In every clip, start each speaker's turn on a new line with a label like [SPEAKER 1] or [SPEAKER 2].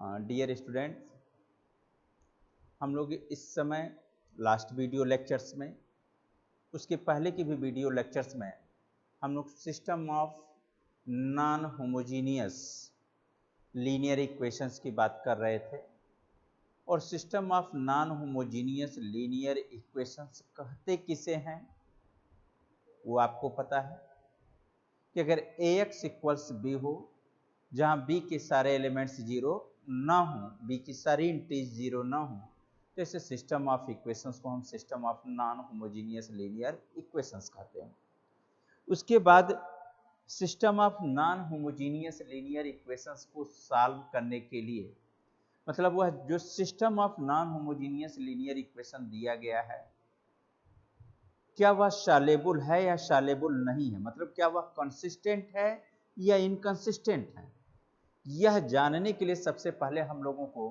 [SPEAKER 1] Dear students, हम लोग इस समय लास्ट वीडियो लेक्चर्स में, उसके पहले की भी वीडियो लेक्चर्स में हम लोग system of non homogeneous linear equations की बात कर रहे थे। और system of non homogeneous linear equations कहते किसे हैं वो आपको पता है कि अगर ax इक्वल्स बी हो, जहां b के सारे एलिमेंट्स जीरो ना हो, b की सारी इंटीज जीरो ना हो, तो ऐसे सिस्टम ऑफ इक्वेशंस को हम system of non homogeneous linear equations कहते हैं। उसके बाद system of non homogeneous linear equations को सॉल्व करने के लिए, मतलब वह जो system of non homogeneous linear equation दिया गया है, क्या वह सॉल्युबल है या सॉल्युबल नहीं है, मतलब क्या वह कंसिस्टेंट है या इनकंसिस्टेंट है। यह जानने के लिए सबसे पहले हम लोगों को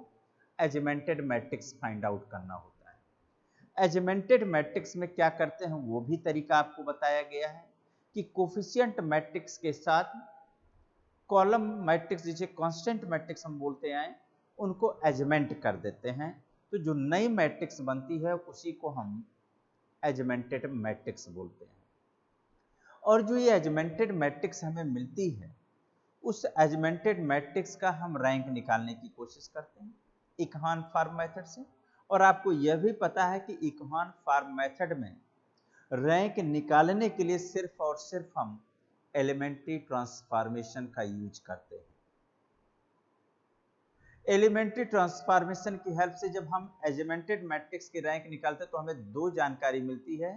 [SPEAKER 1] एजमेंटेड मैट्रिक्स फाइंड आउट करना होता है। एजमेंटेड मैट्रिक्स में क्या करते हैं वो भी तरीका आपको बताया गया है कि कोफिशिएंट मैट्रिक्स के साथ कॉलम मैट्रिक्स, जिसे कांस्टेंट मैट्रिक्स हम बोलते हैं, उनको एजमेंट कर देते हैं। तो जो नई मैट्रिक्स बनती है उसी को हम एजमेंटेड मैट्रिक्स बोलते हैं। और जो ये एजमेंटेड मैट्रिक्स हमें मिलती है, उस एजमेंटेड मैट्रिक्स का हम रैंक निकालने की कोशिश करते हैं इकमान फॉर्म मेथड से। और आपको यह भी पता है कि इकमान फॉर्म मेथड में रैंक निकालने के लिए सिर्फ और सिर्फ हम एलिमेंट्री ट्रांसफॉर्मेशन का यूज करते हैं। एलिमेंट्री ट्रांसफॉर्मेशन की हेल्प से जब हम एजमेंटेड मैट्रिक्स की रैंक निकालते हैं तो हमें दो जानकारी मिलती है।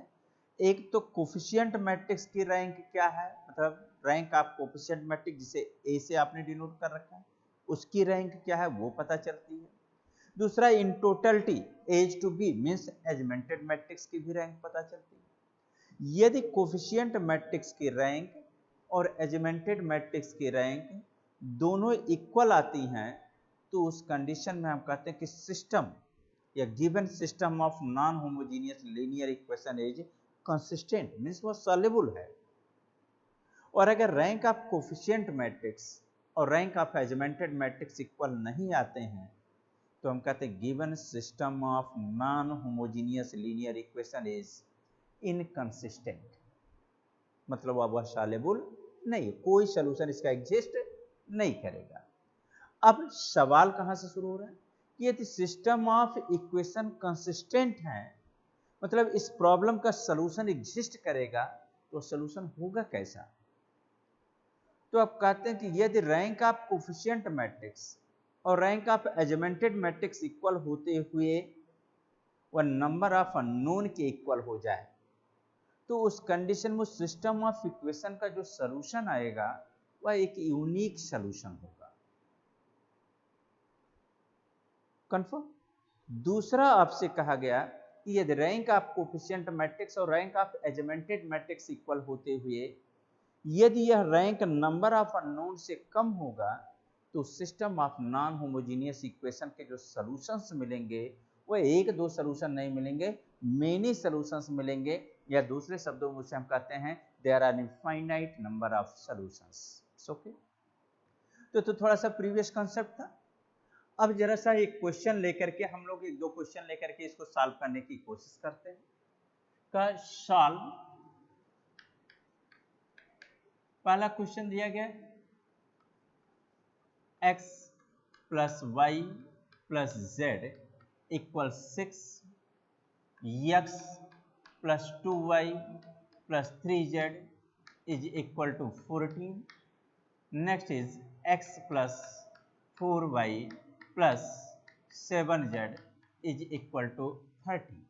[SPEAKER 1] एक तो कोफिशिएंट मैट्रिक्स की रैंक क्या है, मतलब रैंक ऑफ कोफिशिएंट मैट्रिक्स, जिसे ए से आपने डिनोट कर रखा है, उसकी रैंक क्या है वो पता चलती है। दूसरा, in totality as to be means augmented matrix की भी रैंक पता चलती है। यदि कोफिशिएंट मैट्रिक्स की रैंक और एजमेंटेड मैट्रिक्स की रैंक दोनों इक्वल आती हैं, तो उस कंडीशन में हम कहते हैं कि सिस्टम या given system of non homogeneous linear equation is consistent, means वो सॉल्युबल है। और अगर रैंक ऑफ कोफिशिएंट मैट्रिक्स और rank of augmented matrix equal नहीं आते हैं, तो हम कहते हैं given system of non homogeneous linear equation is inconsistent, मतलब वह सॉल्युबल नहीं, कोई सॉल्यूशन इसका एग्जिस्ट नहीं करेगा। अब सवाल कहां से शुरू हो रहा है कि यदि सिस्टम ऑफ इक्वेशन कंसिस्टेंट है, मतलब इस प्रॉब्लम का सलूशन एग्जिस्ट करेगा, तो सलूशन होगा कैसा। तो आप कहते हैं कि यदि रैंक ऑफ कोफिशिएंट मैट्रिक्स और rank of augmented matrix equal होते हुए वह नंबर ऑफ अननोन के इक्वल हो जाए, तो उस कंडीशन में सिस्टम ऑफ इक्वेशन का जो सलूशन आएगा वह एक यूनिक सलूशन होगा। कंफर्म। दूसरा आपसे कहा गया कि यदि रैंक ऑफ कोफिशिएंट मैट्रिक्स और rank of augmented matrix equal होते हुए यदि यह रैंक नंबर ऑफ अननोन से कम होगा, तो system of non homogeneous equation के जो सॉल्यूशंस मिलेंगे वह एक दो सॉल्यूशन नहीं मिलेंगे, मेनी सॉल्यूशंस मिलेंगे, या दूसरे शब्दों में उसे हम कहते हैं there are infinite number of solutions. Okay, तो थोड़ा सा प्रीवियस कॉन्सेप्ट था। अब जरा सा एक क्वेश्चन लेकर के हम लोग एक दो क्वेश्चन लेकर के इसको सॉल्व करने की कोशिश करते हैं। का सॉल्व, पहला क्वेश्चन दिया गया x plus y plus z equal 6, x plus 2y plus 3z is equal to 14। Next is x plus 4y plus 7z is equal to 30।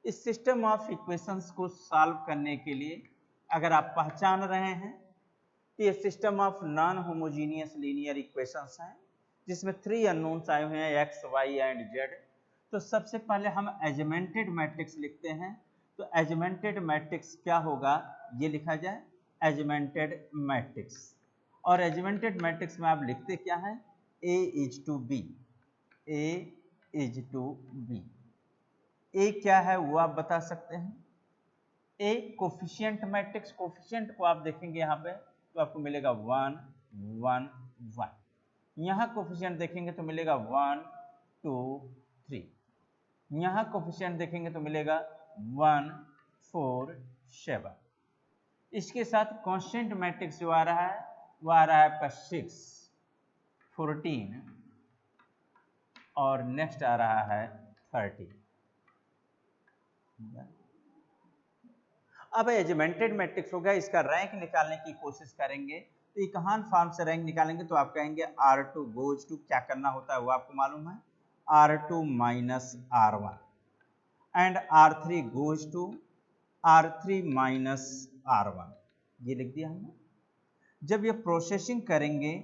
[SPEAKER 1] इस सिस्टम ऑफ इक्वेशंस को सॉल्व करने के लिए अगर आप पहचान रहे हैं तो ये system of non homogeneous linear equations हैं, जिसमें 3 अननोन्स आए हुए हैं x, y एंड z। तो सबसे पहले हम एजमेंटेड मैट्रिक्स लिखते हैं। तो एजमेंटेड मैट्रिक्स क्या होगा, ये लिखा जाए एजमेंटेड मैट्रिक्स। और एजमेंटेड मैट्रिक्स में आप लिखते क्या है, A is to B, A is to B. A क्या है वो आप बता सकते हैं। A कोफिशिएंट मैट्रिक्स, कोफिशिएंट को आप देखेंगे यहाँ पे तो आपको मिलेगा 1 1 1। यहाँ कोफिशिएंट देखेंगे तो मिलेगा 1 2 3, यहाँ कोफिशिएंट देखेंगे तो मिलेगा 1 4 7। इसके साथ कांस्टेंट मैट्रिक्स जो आ रहा है वो आ रहा है आपका 6 14 और नेक्स्ट आ रहा है 30। अब एजमेंटेड मैट्रिक्स हो गया, इसका रैंक निकालने की कोशिश करेंगे तो इकहान फॉर्म से रैंक निकालेंगे तो आप कहेंगे R2 गोज टू, क्या करना होता है वो आपको मालूम है, R2 minus R1 and R3 goes to R3 minus R1, ये लिख दिया हमने। जब ये प्रोसेसिंग करेंगे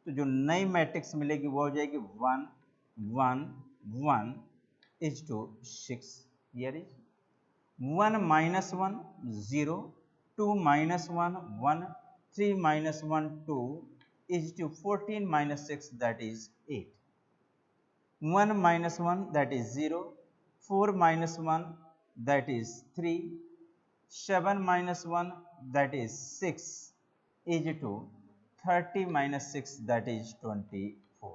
[SPEAKER 1] तो जो नई मैट्रिक्स मिलेगी वो हो जाएगी 1 1 1 is to 6, here is 1 minus 1 0, 2 minus 1 1, 3 minus 1 2 is to 14 minus 6 that is 8, 1 minus 1 that is 0, 4 minus 1 that is 3, 7 minus 1 that is 6 is to 30 minus 6 that is 24।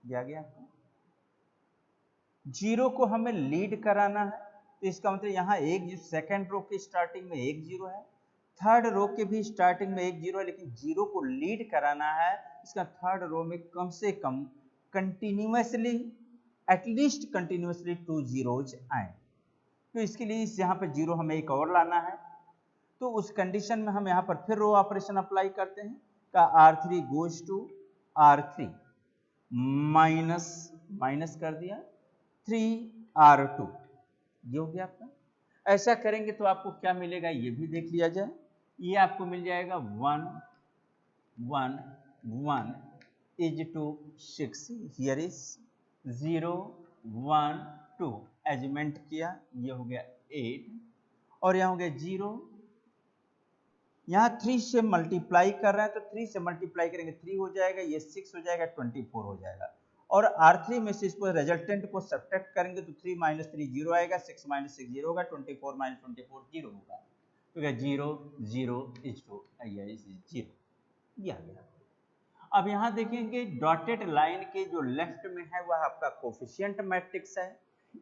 [SPEAKER 1] क्या गया? जीरो को हमें लीड कराना है तो इसका मतलब यहाँ एक सेकेंड रो के स्टार्टिंग में एक जीरो है, थर्ड रो के भी स्टार्टिंग में एक जीरो है, लेकिन जीरो को लीड कराना है, इसका थर्ड रो में कम से कम कंटिन्यूअसली एटलीस्ट कंटिन्यूअसली 2 जीरोज आए। तो इसके लिए इस यहाँ पर जीरो हमें एक और लाना है, तो उस कंडीशन में हम यहाँ पर फिर रो ऑपरेशन अप्लाई करते हैं का R3 goes to R3 minus minus कर दिया 3R2, ये हो गया आपका। ऐसा करेंगे तो आपको क्या मिलेगा ये भी देख लिया जाए, ये आपको मिल जाएगा 1 1 1 इज टू 6, हियर इज 0 1 2 एजमेंट किया, ये हो गया 8 और यहाँ हो गया 0, यहाँ 3 से मल्टीप्लाई कर रहे हैं तो 3 से मल्टीप्लाई करेंगे 3 हो जाएगा, ये 6 हो जाएगा 24 हो जाएगा, और R3 में से इसको रिजल्टेंट को सब्ट्रैक्ट करेंगे तो 3 माइनस 3 जीरो आएगा, 6 माइनस 6 जीरो होगा, 24 माइनस 24 जीरो होगा, तो क्या 0 0 इज टू जीरो, ये आ गया। अब यहाँ देखेंगे डॉटेड लाइन के जो लेफ्ट में है वह आपका कोफिशिएंट मैट्रिक्स है,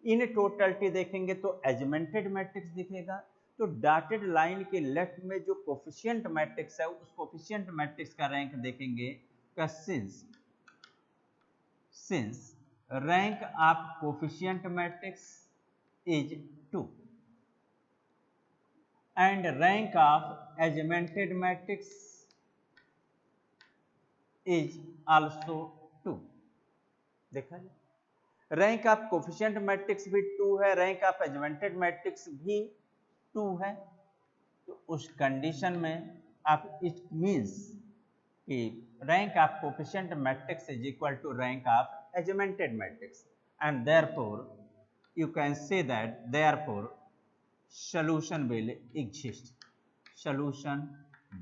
[SPEAKER 1] इन टोटलिटी देखेंगे तो एजमेंटेड मैट्रिक्स दिखेगा, तो डॉटेड लाइन के लेफ्ट में जो कोफिशिएंट मैट्रिक्स है उस कोफिशिएंट मैट्रिक्स का रैंक देखेंगे का since rank of coefficient matrix is 2 and rank of augmented matrix is also 2। देखा है, रैंक ऑफ कोफिशिएंट मैट्रिक्स भी 2 है, रैंक ऑफ एजमेंटेड मैट्रिक्स भी 2 है, तो उस कंडीशन में आप इट मीन्स कि rank of coefficient matrix is equal to rank of augmented matrix, and therefore you can say that therefore solution will exist, solution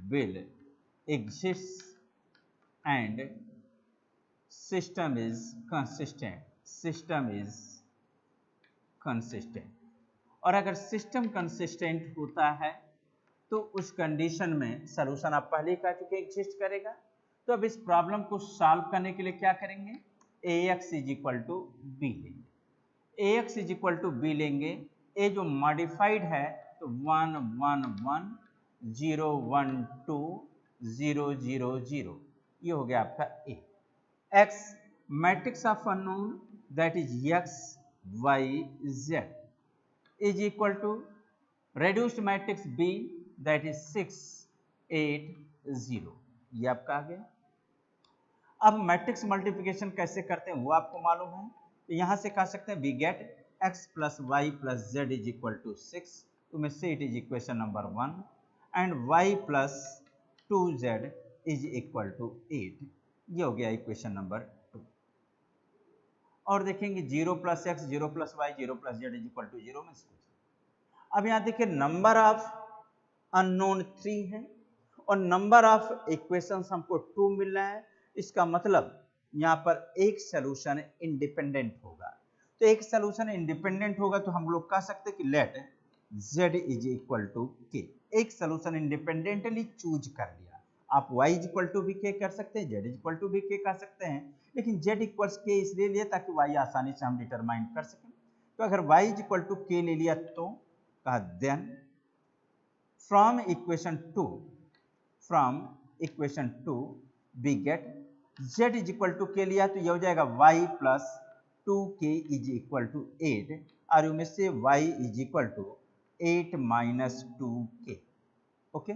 [SPEAKER 1] will exist and system is consistent, system is consistent। और अगर system consistent होता है तो उस condition में solution आप पहले ही कह चुके एग्जिस्ट करेगा। तो अब इस प्रॉब्लम को सॉल्व करने के लिए क्या करेंगे, ax is equal to B लेंगे, ax is equal to B लेंगे, ए जो मॉडिफाइड है तो 1 1 1 0 1 2 0 0 0, ये हो गया आपका A. x matrix of unknown that is x y z is equal to reduced matrix B that is 6 8 0, ये आपका आ गया। अब मैट्रिक्स मल्टीप्लिकेशन कैसे करते हैं वो आपको मालूम है, तो यहां से कह सकते हैं we get x plus y plus z is equal to 6, तो मैं से it is equation number 1 and y plus 2z is equal to 8, ये हो गया इक्वेशन नंबर 2। और देखेंगे 0 plus x 0 plus y 0 plus z is equal to 0 में। अब यहाँ देखिए नंबर ऑफ अननोन 3 है और नंबर ऑफ इक्वेशंस हमको 2 मिल रहा है, इसका मतलब यहाँ पर एक सलूशन इंडिपेंडेंट होगा। तो एक सलूशन इंडिपेंडेंट होगा तो हम लोग कह सकते हैं कि let z is equal to k, एक सलूशन इंडिपेंडेंटली चूज कर लिया। आप y इक्वल टू भी के कर सकते हैं, z इक्वल टू भी के कर सकते हैं, लेकिन z इक्वल्स के इसलिए लिए ताकि y आसानी से हम डिटरमाइन कर सकें। तो अगर y इक्वल टू के ले लिया तो कहा then from equation two we get z is equal to k लिया तो यह हो जाएगा y plus 2k is equal to 8 और में से y is equal to 8 minus 2k। Okay,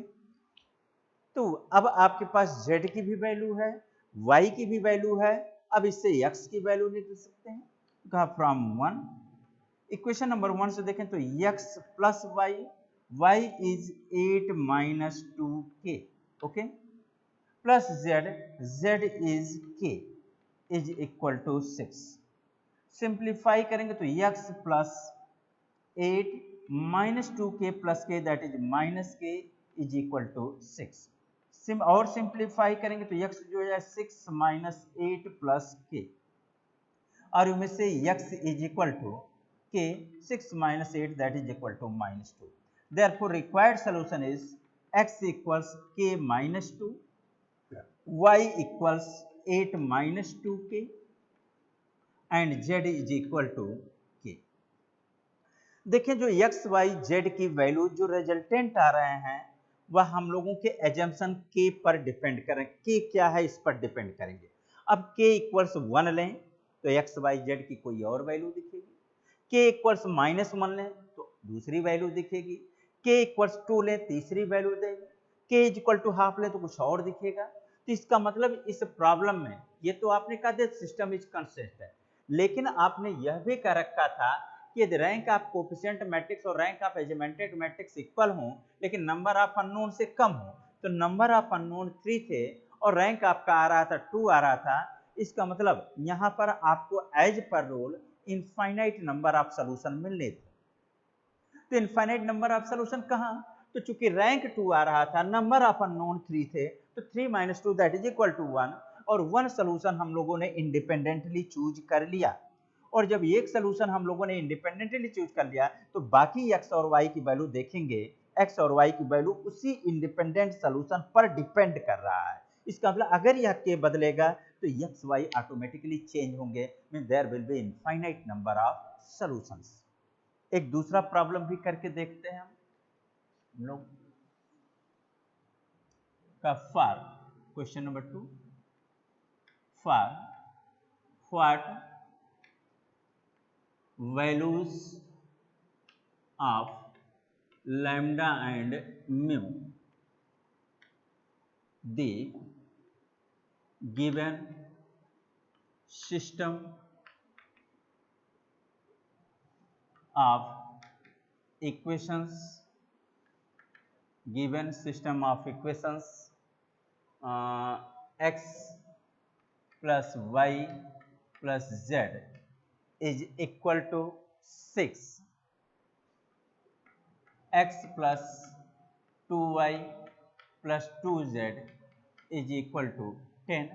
[SPEAKER 1] तो अब आपके पास z की भी वैल्यू है, y की भी वैल्यू है, अब इससे x की वैल्यू निकाल सकते हैं। कहा फ्रॉम 1 इक्वेशन नंबर 1 से देखें तो x plus y is 8 minus 2k, okay, plus z is k is equal to 6। Simplify करेंगे तो x plus 8 minus 2k plus k that is minus k is equal to 6। और simplify करेंगे तो x जो है 6 माइनस 8 प्लस k और इनमें से x is equal to k 6 minus 8 that is equal to minus 2। Therefore required solution is x equals k minus 2, y equals 8 minus 2k and z is equal to k। देखें जो x y z की value जो resultant आ रहे हैं वह हम लोगों के एजम्पशन k पर डिपेंड करें, k क्या है इस पर डिपेंड करेंगे। अब k इक्वल्स 1 लें तो x y z की कोई और वैल्यू दिखेगी, k इक्वल्स माइनस 1 लें तो दूसरी वैल्यू दिखेगी, k इक्वल्स 2 लें तीसरी वैल्यू देगी, k is equal to half लें तो कुछ और दिखेगा। तो इसका मतलब इस प्रॉब्लम में ये तो आपने कहा था सिस्टम इज कंसिस्टेंट, लेकिन आपने यह भी कह रखा था कि यदि रैंक ऑफ कोफिशिएंट मैट्रिक्स और rank of augmented matrix equal हों लेकिन नंबर ऑफ अननोन से कम हो, तो नंबर ऑफ अननोन 3 थे और रैंक आपका आ रहा था 2 आ रहा था, इसका मतलब यहाँ पर आपको as per rule infinite number of solution मिलने थे। तो इनफाइनाइट नंबर ऑफ सॉल्यूशन कहाँ, तो चूंकि रैंक 2 आ रहा था, नंबर ऑफ अननोन 3 थे, तो 3 minus 2 that is equal to 1 और 1 सॉल्यूशन हम लोगों ने इंडिपेंडेंटली चूज कर लिया। और जब एक सॉल्यूशन हम लोगों ने इंडिपेंडेंटली चूज कर लिया तो बाकी x और y की वैल्यू देखेंगे, x और y की वैल्यू उसी इंडिपेंडेंट सॉल्यूशन पर डिपेंड कर रहा है। इसका मतलब अगर यह k बदलेगा तो x y ऑटोमेटिकली चेंज होंगे, mean there will be infinite number of solutions. एक दूसरा प्रॉब्लम भी करके देखते हैं हम लोग का for question number 2 for what values of lambda and mu the given system of equations x plus y plus z is equal to 6, x plus 2y plus 2z is equal to 10,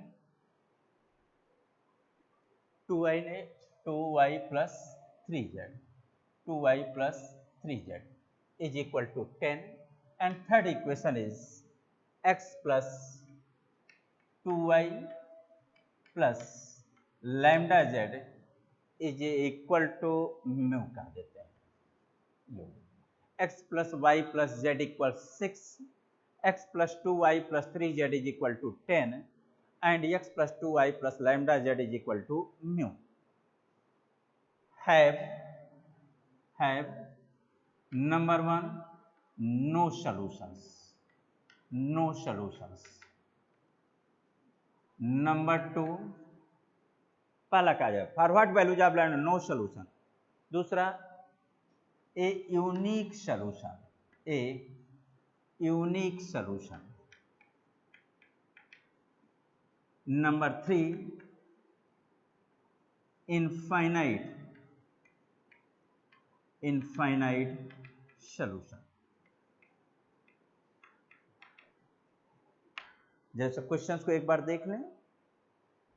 [SPEAKER 1] 2y plus 3z, 2y plus 3z is equal to 10, and third equation is x plus 2y plus lambda z is equal to mu कह देते हैं। x plus y plus z equal 6, x plus 2y plus 3z is equal to 10 and x plus 2y plus lambda z is equal to mu. Have number 1 no solutions, number 2 पहला कहा जाए for what values of lambda no solution, दूसरा a unique solution, number 3 infinite solution. जैसे questions को एक बार देख लें,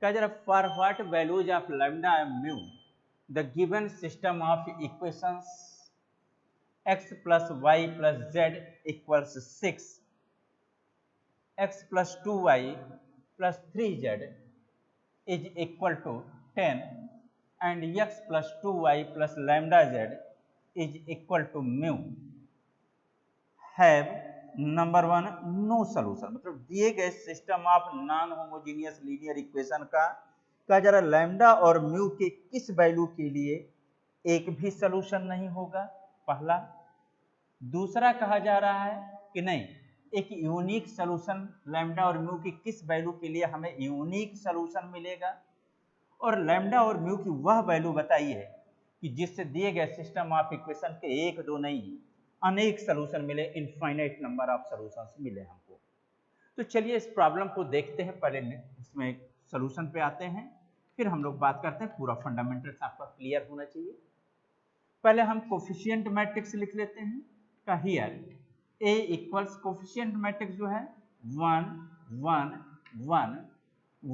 [SPEAKER 1] क्या जरा for what values of lambda and mu the given system of equations x plus y plus z equals 6 x plus 2y plus 3z is equal to 10 and x plus 2y plus lambda z is equal to mu have number one no solution. मतलब दिए गए system of non homogeneous linear equation का जरा lambda और mu के किस value के लिए एक भी सॉल्यूशन नहीं होगा, पहला। दूसरा कहा जा रहा है कि नहीं, एक यूनिक सॉल्यूशन लैम्डा और म्यू की किस वैल्यू के लिए हमें यूनिक सॉल्यूशन मिलेगा, और लैम्डा और म्यू की वह वैल्यू बताइए कि जिससे दिए गए सिस्टम ऑफ इक्वेशन के एक दो नहीं अनेक सॉल्यूशन मिले, इनफाइनाइट नंबर ऑफ सॉल्यूशंस मिले हमको। तो चलिए इस प्रॉब्लम को देखते हैं, पहले इसमें सॉल्यूशन पे आते हैं, फिर हम लोग बात करते हैं। पूरा फंडामेंटल्स आपका क्लियर होना चाहिए। पहले हम कोफिशिएंट मैट्रिक्स लिख लेते हैं का here A equals coefficient matrix जो है 1 1 1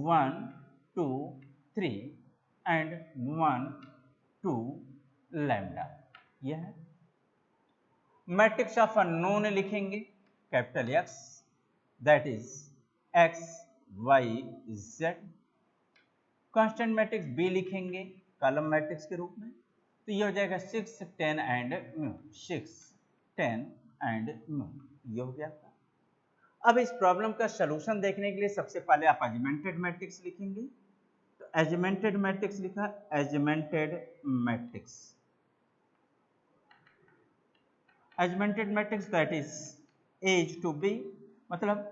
[SPEAKER 1] 1 2 3 एंड 1 2 लैम्डा, यह है। मैट्रिक्स ऑफ अननोन लिखेंगे capital X, that is X Y Z। Constant matrix B लिखेंगे कॉलम मैट्रिक्स के रूप में, तो ये हो जाएगा 6 10 एंड म्यू, 6 10 एंड म्यू, ये हो गया था। अब इस प्रॉब्लम का सॉल्यूशन देखने के लिए सबसे पहले आप एजमेंटेड मैट्रिक्स लिखेंगे। तो एजमेंटेड मैट्रिक्स लिखा, augmented matrix, augmented matrix that is A is to B, मतलब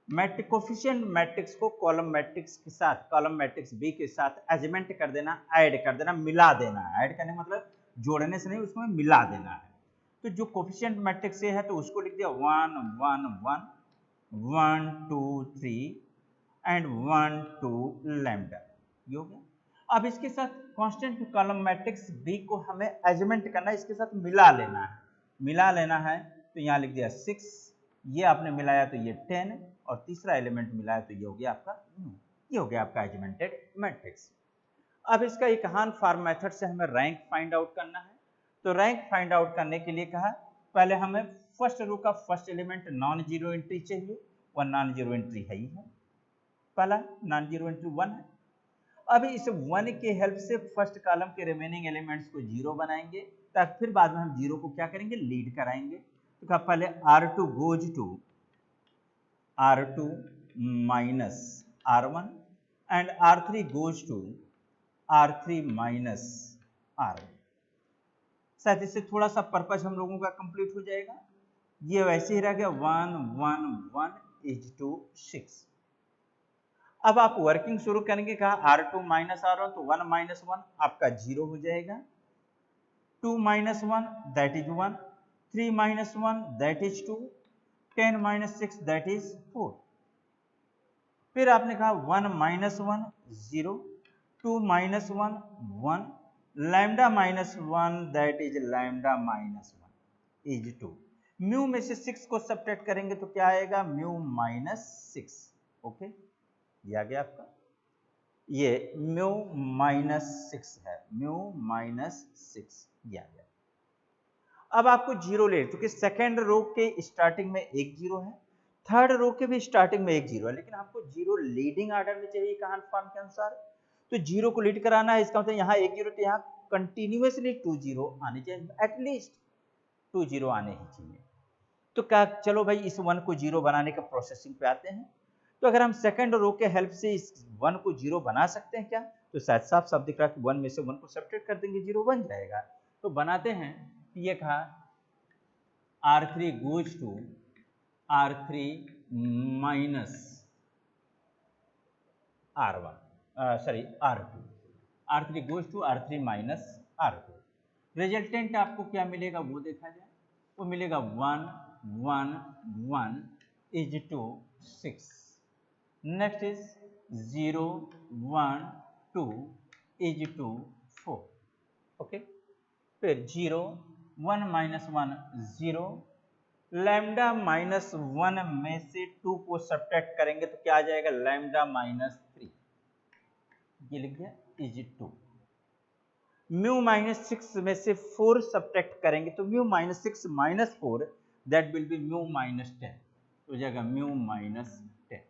[SPEAKER 1] मैट्रिक कोफिशिएंट मैट्रिक्स को कॉलम मैट्रिक्स के साथ, कॉलम मैट्रिक्स B के साथ एजमेंट कर देना, ऐड कर देना, मिला देना। ऐड करने मतलब जोड़ने से नहीं, उसमें मिला देना है। तो जो कोफिशिएंट मैट्रिक्स है तो उसको लिख दिया 1 1 1 1 2 3 एंड 1 2 लैम्डा, ये हो गया। अब इसके साथ कांस्टेंट कॉलम मैट्रिक्स B को हमें एजमेंट करना है, इसके साथ मिला लेना है। मिला लेना है तो यहाँ लिख दिया 6, ये आपने मिलाया तो ये 10, और तीसरा एलिमेंट मिलाया तो ये हो गया आपका, ये हो गया आपका एजमेंटेड मैट्रिक्स। अब इसका एक हान फॉर्म मेथड से हमें रैंक फाइंड आउट करना है। तो रैंक फाइंड आउट करने के लिए कहा, पहले हमें फर्स्ट रो का first element non zero entry चाहिए, वह नॉन जीरो एंट्री है ही है, पहला नॉन जीरो एंट्री 1 है। अब इस 1 के हेल्प से फर्स्ट कॉलम के रिमेनिंग एलिमेंट्स को जीरो बनाएंगे, ताकि फिर बाद में हम जीरो को क्या करेंगे, लीड कराएंगे। तो कहा पहले R2 goes to R2 minus R1 and R3 goes to R3 minus R1। शायद इससे थोड़ा सा पर्पज हम लोगों का कंप्लीट हो जाएगा। ये वैसे ही रह गया 1 1 1 इज टू 6। अब आप वर्किंग शुरू करेंगे, कहा R2 माइनस R1, तो 1 माइनस 1 आपका 0 हो जाएगा, 2 minus 1 that is 1, 3 minus 1 that is 2, 10 minus 6 that is 4। फिर आपने कहा 1 minus 1 0, 2 minus 1 1, lambda minus 1 that is lambda minus 1 is 2। Mu में से 6 को सब्ट्रैक्ट करेंगे तो क्या आएगा, म्यू माइनस 6। ओके, ये आ गया आपका, ये म्यू माइनस 6 है, म्यू माइनस 6 ये आ गया। अब आपको जीरो ले, क्योंकि सेकेंड रो के स्टार्टिंग में एक जीरो है, थर्ड रो के भी स्टार्टिंग में एक जीरो है, लेकिन आपको जीरो लीडिंग ऑर्डर में चाहिए कहान फॉर्म के अनुसार। तो जीरो को लीड कराना है, इसका मतलब यहाँ एक जीरो, तो यहाँ कंटिन्यूअसली 2 जीरो आने चाहिए, एटलीस्ट 2 जीरो आने ही चाहिए। तो क्या, चलो भाई इस 1 को जीरो बनाने का प्रोसेसिंग पे आते हैं। तो अगर हम सेकंड रो के हेल्प से इस 1 को जीरो बना सकते हैं क्या, तो शायद साफ साफ दिख रहा है कि 1 में से 1 को सब्ट्रैक्ट कर देंगे, जीरो बन जाएगा। तो बनाते हैं, ये कहा R3 goes to R3 minus R1, sorry R2, R3 goes to R3 minus R2। Resultant आपको क्या मिलेगा वो देखा जाए, वो मिलेगा 1 1 1 is to 6। Next is 0 1 2 is to 4। Okay, फिर 0 1 माइनस 1 0, लैम्डा माइनस 1 में से 2 को सब्ट्रैक्ट करेंगे तो क्या आ जाएगा, लैम्डा माइनस 3, ये लिख दिया इज 2। म्यू माइनस 6 में से 4 सब्ट्रैक्ट करेंगे तो mu minus 6 minus 4 that will be mu minus 10। तो हो जाएगा म्यू माइनस 10।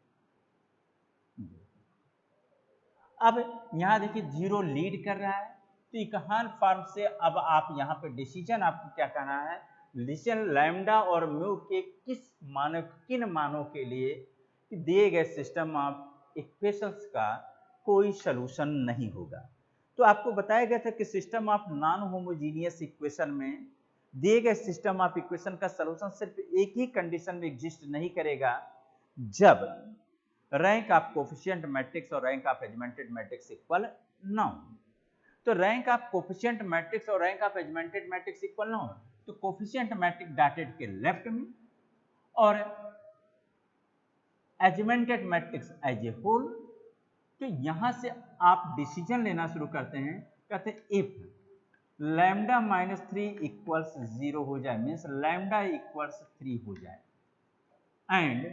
[SPEAKER 1] अब यहाँ देखिए 0 लीड कर रहा है, तो इक्हान फॉर्म से अब आप यहाँ पे डिसीजन आपको क्या करना है, डिसीजन लैम्डा और म्यू के किन मानों के लिए दिए गए सिस्टम ऑफ इक्वेशंस का कोई सलूशन नहीं होगा। तो आपको बताया गया था कि system of non homogeneous equation में दिए गए सिस्टम ऑफ इक्वेशन का सलूशन सिर्फ एक ही कंडीशन में एग्जिस्ट नहीं करेगा, जब रैंक ऑफ कोफिशिएंट मैट्रिक्स और rank of augmented matrix equal ना हो। तो रैंक ऑफ कोफिशिएंट मैट्रिक्स और rank of augmented matrix equal ना हो, तो कोफिशिएंट मैट्रिक्स डॉटेड के लेफ्ट में और एजमेंटेड मैट्रिक्स एज ए होल। तो यहां से आप डिसीजन लेना शुरू करते हैं, कहते हैं इफ लैम्डा माइनस 3 इक्वल्स 0 हो जाए, मीन्स लैम्डा इक्वल्स 3 हो जाए, and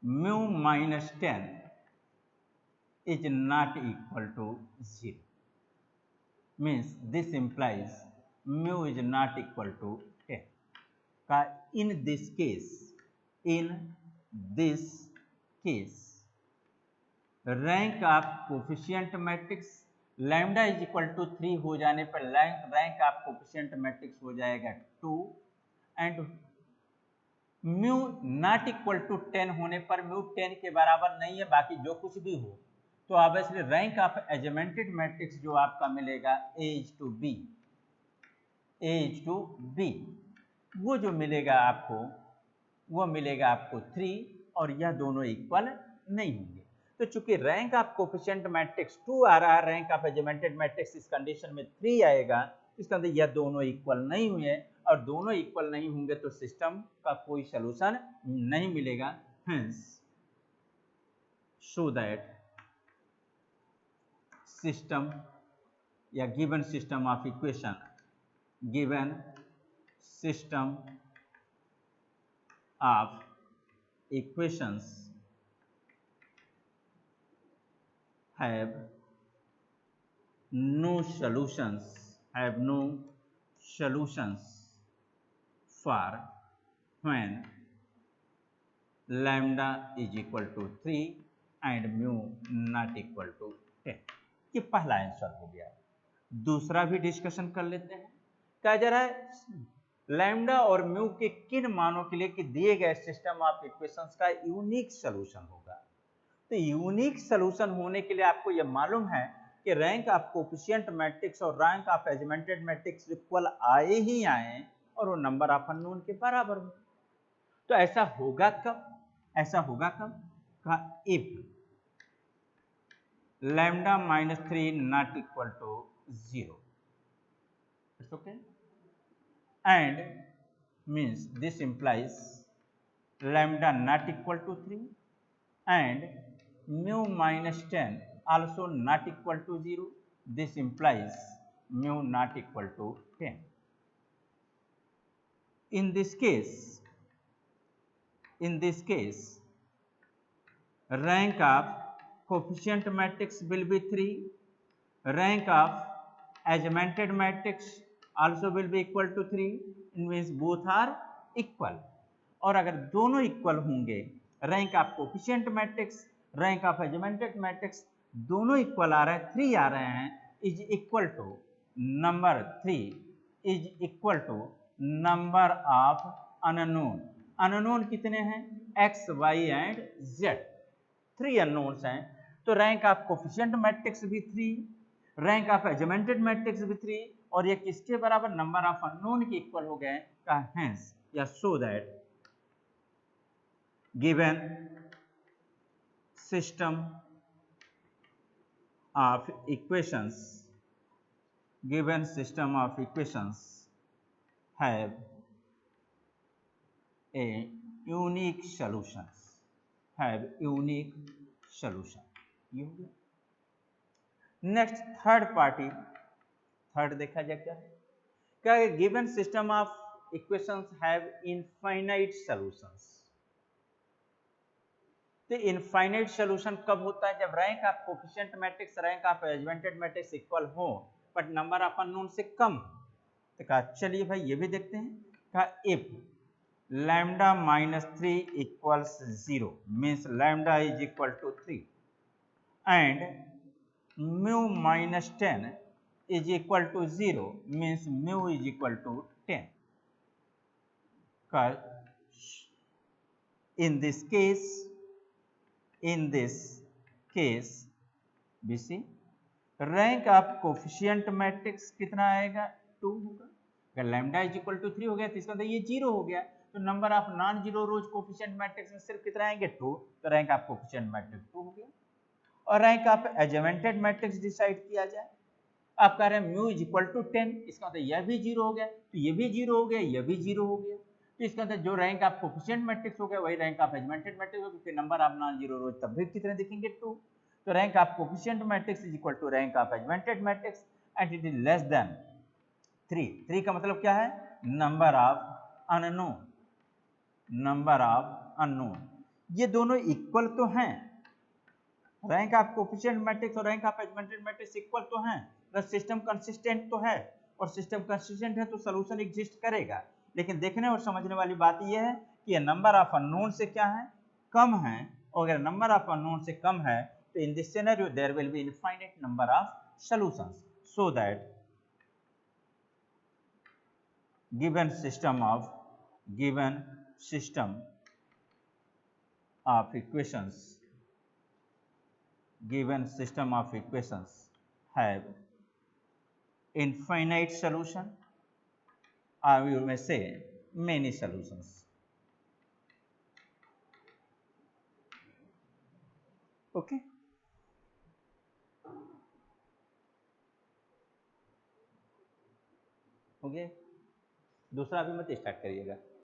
[SPEAKER 1] mu minus 10 is not equal to 0, means this implies mu is not equal to 10 का in this case rank of coefficient matrix lambda is equal to 3 हो जाने पर rank of coefficient matrix हो जाएगा 2, and mu not equal to 10 होने पर mu 10 के बराबर नहीं है, बाकी जो कुछ भी हो, तो obviously rank of augmented matrix जो आपका मिलेगा ए इज टू बी, वो जो मिलेगा आपको, वो मिलेगा आपको 3, और यह दोनों इक्वल नहीं होंगे। तो चूंकि रैंक ऑफ कोफिशिएंट मैट्रिक्स 2 आ रहा है, रैंक ऑफ एजमेंटेड मैट्रिक्स इस कंडीशन में 3 आएगा, इसका मतलब यह दोनों इक्वल नहीं हुए, और दोनों इक्वल नहीं होंगे तो सिस्टम का कोई सलूशन नहीं मिलेगा। हेंस सो दैट सिस्टम या given system of equation, given system of equations have no solutions for when lambda is equal to 3 and mu not equal to 10। ये पहला आंसर हो गया। दूसरा भी डिस्कशन कर लेते हैं। क्या जा रहा है, लैम्डा और म्यू के किन मानों के लिए कि दिए गए सिस्टम ऑफ इक्वेशंस का यूनिक सलूशन होगा। तो यूनिक सलूशन होने के लिए आपको यह मालूम है कि रैंक ऑफ कोफिशिएंट मैट्रिक्स और rank of augmented matrix equal आए ही आए, और वो नंबर ऑफ अननोन के बराबर हो। तो ऐसा होगा कब, का if lambda minus 3 not equal to 0, it's okay, and means this implies lambda not equal to 3 and mu minus 10 also not equal to 0, this implies mu not equal to 10. In this case rank of coefficient matrix will be 3, rank of augmented matrix also will be equal to 3, it means both are equal। और अगर दोनों equal होंगे, rank of coefficient matrix, rank of augmented matrix दोनों equal आ रहे हैं, 3 आ रहे हैं, is equal to number 3 is equal to number of unknown. Unknown कितने हैं, x y and z, 3 unknowns हैं। तो रैंक ऑफ कोफिशिएंट मैट्रिक्स भी 3, रैंक ऑफ एजमेंटेड मैट्रिक्स भी 3, और ये किसके बराबर, नंबर ऑफ अननोन के इक्वल हो गए का हेंस या सो that given system of equations have a unique solution, ये हो गया। नेक्स्ट थर्ड देखा जाए क्या है, given system of equations have infinite solutions. तो इनफाइनाइट सॉल्यूशन कब होता है, जब rank of coefficient matrix, rank of augmented matrix equal हो बट नंबर ऑफ अननोन से कम। तो कहा चलिए भाई ये भी देखते हैं, कहा if lambda minus 3 equals 0 means lambda is equal to 3 and mu minus 10 is equal to 0 means mu is equal to 10. In this case we see rank of coefficient matrix कितना आएगा 2 होगा। अगर लैम्डा इज इक्वल टू 3 हो गया तो इसका मतलब ये 0 हो गया, तो number of non zero rose coefficient matrix में सिर्फ कितना आएंगे 2, तो रैंक ऑफ कोफिशिएंट मैट्रिक्स 2 हो गया। और rank of augmented matrix decide किया जाए, आप कह रहे हैं म्यू इज इक्वल टू 10, इसका मतलब यह भी 0 हो गया, तो ये भी 0 हो गया, यह भी 0 हो गया, तो इसका मतलब जो रैंक ऑफ कोफिशिएंट मैट्रिक्स हो गया वही रैंक ऑफ एडजमेंटेड मैट्रिक्स होगा, क्योंकि number of non zero rows तब भी कितने दिखेंगे 2। तो rank of coefficient matrix is equal to rank of augmented matrix and it is less than 3। 3 का मतलब क्या है, नंबर ऑफ अननोन। ये दोनों इक्वल तो हैं, रैंक ऑफ कोफिशिएंट मैट्रिक्स और rank of augmented matrix equal तो हैं, बस सिस्टम कंसिस्टेंट तो है, और सिस्टम कंसिस्टेंट है तो सॉल्यूशन एग्जिस्ट करेगा। लेकिन देखने और समझने वाली बात यह है कि ये नंबर ऑफ अननोन से क्या है, कम है, और अगर नंबर ऑफ अननोन से कम है तो in this scenario there will be infinite number of solutions, so that given system of equations have infinite solution, or you may say many solutions. Okay, हो गया। दूसरा अभी मत स्टार्ट करिएगा।